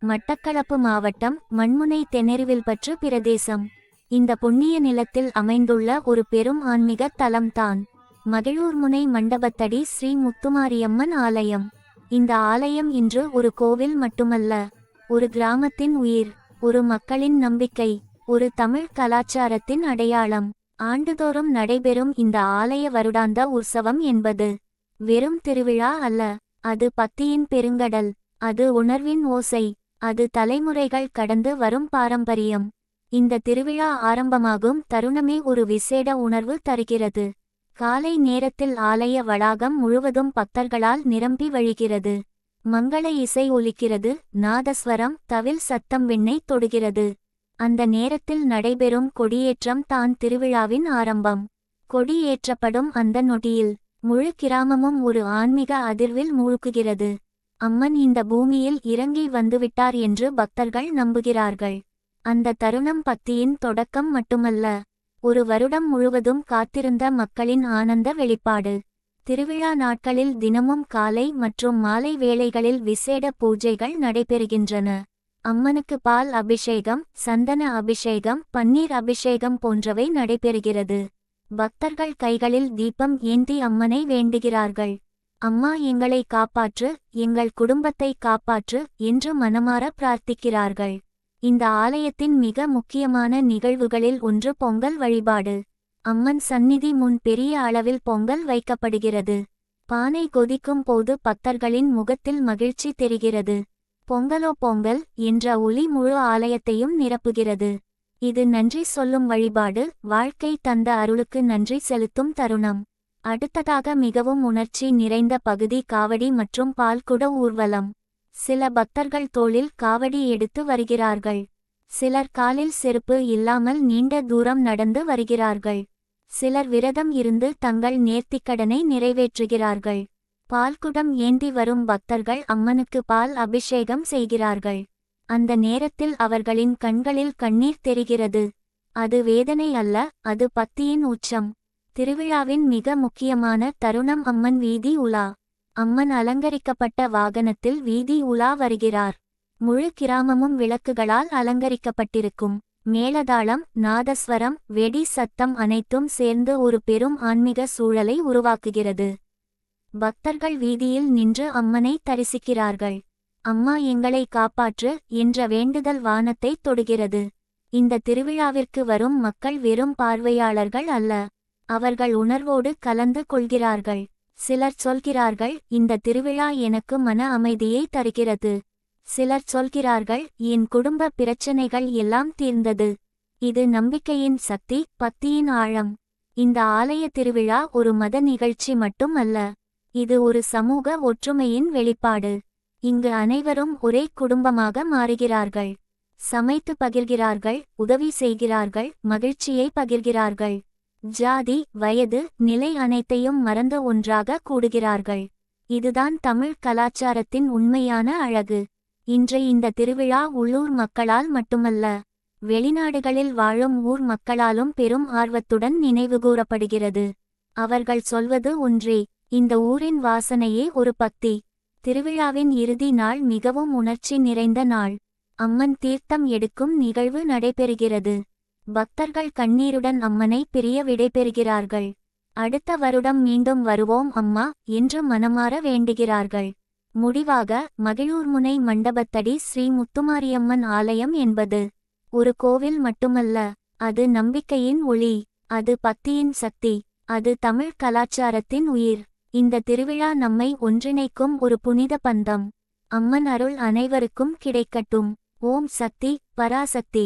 மட்டக்களப்பு மாவட்டம் மண்முனை தென்னெருவில்பற்று பிரதேசம். இந்த புண்ணிய நிலத்தில் அமைந்துள்ள ஒரு பெரும் ஆன்மீக தலம்தான் மகிழூர்முனை மண்டபத்தடி ஸ்ரீ முத்துமாரியம்மன் ஆலயம். இந்த ஆலயம் இன்று ஒரு கோவில் மட்டுமல்ல, ஒரு கிராமத்தின் உயிர், ஒரு மக்களின் நம்பிக்கை, ஒரு தமிழ் கலாச்சாரத்தின் அடையாளம். ஆண்டுதோறும் நடைபெறும் இந்த ஆலய வருடாந்த உற்சவம் என்பது வெறும் திருவிழா அல்ல, அது பக்தியின் பெருங்கடல், அது உணர்வின் ஓசை, அது தலைமுறைகள் கடந்து வரும் பாரம்பரியம். இந்த திருவிழா ஆரம்பமாகும் தருணமே ஒரு விசேட உணர்வு தருகிறது. காலை நேரத்தில் ஆலய வளாகம் முழுவதும் பக்தர்களால் நிரம்பி வழிகிறது. மங்கள இசை ஒலிக்கிறது, நாதஸ்வரம், தவில் சத்தம் விண்ணை தொடுகிறது. அந்த நேரத்தில் நடைபெறும் கொடியேற்றம் தான் திருவிழாவின் ஆரம்பம். கொடி ஏற்றப்படும் அந்த நொடியில் முழு கிராமமும் ஒரு ஆன்மீக அதிர்வில் மூழ்குகிறது. அம்மன் இந்த பூமியில் இறங்கி வந்துவிட்டார் என்று பக்தர்கள் நம்புகிறார்கள். அந்த தருணம் பக்தியின் தொடக்கம் மட்டுமல்ல, ஒரு வருடம் முழுவதும் காத்திருந்த மக்களின் ஆனந்த வெளிப்பாடு. திருவிழா நாட்களில் தினமும் காலை மற்றும் மாலை வேளைகளில் விசேட பூஜைகள் நடைபெறுகின்றன. அம்மனுக்கு பால் அபிஷேகம், சந்தன அபிஷேகம், பன்னீர் அபிஷேகம் போன்றவை நடைபெறுகிறது. பக்தர்கள் கைகளில் தீபம் ஏந்தி அம்மனை வேண்டுகிறார்கள். அம்மா, எங்களை காப்பாற்று, எங்கள் குடும்பத்தை காப்பாற்று என்று மனமார பிரார்த்திக்கிறார்கள். இந்த ஆலயத்தின் மிக முக்கியமான நிகழ்வுகளில் ஒன்று பொங்கல் வழிபாடு. அம்மன் சந்நிதி முன் பெரிய அளவில் பொங்கல் வைக்கப்படுகிறது. பானை கொதிக்கும் போது பக்தர்களின் முகத்தில் மகிழ்ச்சி தெரிகிறது. பொங்கலோ பொங்கல் என்ற ஒலி முழு ஆலயத்தையும் நிரப்புகிறது. இது நன்றி சொல்லும் வழிபாடு, வாழ்க்கை தந்த அருளுக்கு நன்றி செலுத்தும் தருணம். அடுத்ததாக மிகவும் உணர்ச்சி நிறைந்த பகுதி காவடி மற்றும் பால்குட ஊர்வலம். சில பக்தர்கள் தோளில் காவடி எடுத்து வருகிறார்கள். சிலர் காலில் செருப்பு இல்லாமல் நீண்ட தூரம் நடந்து வருகிறார்கள். சிலர் விரதம் இருந்து தங்கள் நேர்த்திக்கடனை நிறைவேற்றுகிறார்கள். பால்குடம் ஏந்தி வரும் பக்தர்கள் அம்மனுக்கு பால் அபிஷேகம் செய்கிறார்கள். அந்த நேரத்தில் அவர்களின் கண்களில் கண்ணீர் தெரிகிறது. அது வேதனை அல்ல, அது பக்தியின் உச்சம். திருவிழாவின் மிக முக்கியமான தருணம் அம்மன் வீதி உலா. அம்மன் அலங்கரிக்கப்பட்ட வாகனத்தில் வீதி உலா வருகிறார். முழு கிராமமும் விளக்குகளால் அலங்கரிக்கப்பட்டிருக்கும். மேளதாளம், நாதஸ்வரம், வெடி சத்தம் அனைத்தும் சேர்ந்து ஒரு பெரும் ஆன்மீக சூழலை உருவாக்குகிறது. பக்தர்கள் வீதியில் நின்று அம்மனை தரிசிக்கிறார்கள். அம்மா, எங்களை காப்பாற்று என்ற வேண்டுதல் வானத்தை தொடுகிறது. இந்த திருவிழாவிற்கு வரும் மக்கள் வெறும் பார்வையாளர்கள் அல்ல, அவர்கள் உணர்வோடு கலந்து கொள்கிறார்கள். சிலர் சொல்கிறார்கள், இந்த திருவிழா எனக்கு மன அமைதியை தருகிறது. சிலர் சொல்கிறார்கள், என் குடும்ப பிரச்சனைகள் எல்லாம் தீர்ந்தது. இது நம்பிக்கையின் சக்தி, பக்தியின் ஆழம். இந்த ஆலய திருவிழா ஒரு மத நிகழ்ச்சி மட்டும் அல்ல, இது ஒரு சமூக ஒற்றுமையின் வெளிப்பாடு. இங்கு அனைவரும் ஒரே குடும்பமாக மாறுகிறார்கள். சமைத்து பகிர்கிறார்கள், உதவி செய்கிறார்கள், மகிழ்ச்சியை பகிர்கிறார்கள். ஜாதி, வயது, நிலை அனைத்தையும் மறந்து ஒன்றாக கூடுகிறார்கள். இதுதான் தமிழ் கலாச்சாரத்தின் உண்மையான அழகு. இன்றைய இந்த திருவிழா உள்ளூர் மக்களால் மட்டுமல்ல, வெளிநாடுகளில் வாழும் ஊர் மக்களாலும் பெரும் ஆர்வத்துடன் நினைவுகூரப்படுகிறது. அவர்கள் சொல்வது ஒன்றே, இந்த ஊரின் வாசனையே ஒரு பக்தி. திருவிழாவின் இறுதி நாள் மிகவும் உணர்ச்சி நிறைந்த நாள். அம்மன் தீர்த்தம் எடுக்கும் நிகழ்வு நடைபெறுகிறது. பக்தர்கள் கண்ணீருடன் அம்மனை பிரிய விடைபெறுகிறார்கள். அடுத்த வருடம் மீண்டும் வருவோம் அம்மா என்று மனமார வேண்டுகிறார்கள். முடிவாக, மகிழூர்முனை மண்டபத்தடி ஸ்ரீ முத்துமாரியம்மன் ஆலயம் என்பது ஒரு கோவில் மட்டுமல்ல, அது நம்பிக்கையின் ஒளி, அது பக்தியின் சக்தி, அது தமிழ் கலாச்சாரத்தின் உயிர். இந்த திருவிழா நம்மை ஒன்றிணைக்கும் ஒரு புனித பந்தம். அம்மன் அருள் அனைவருக்கும் கிடைக்கட்டும். ஓம் சக்தி, பராசக்தி.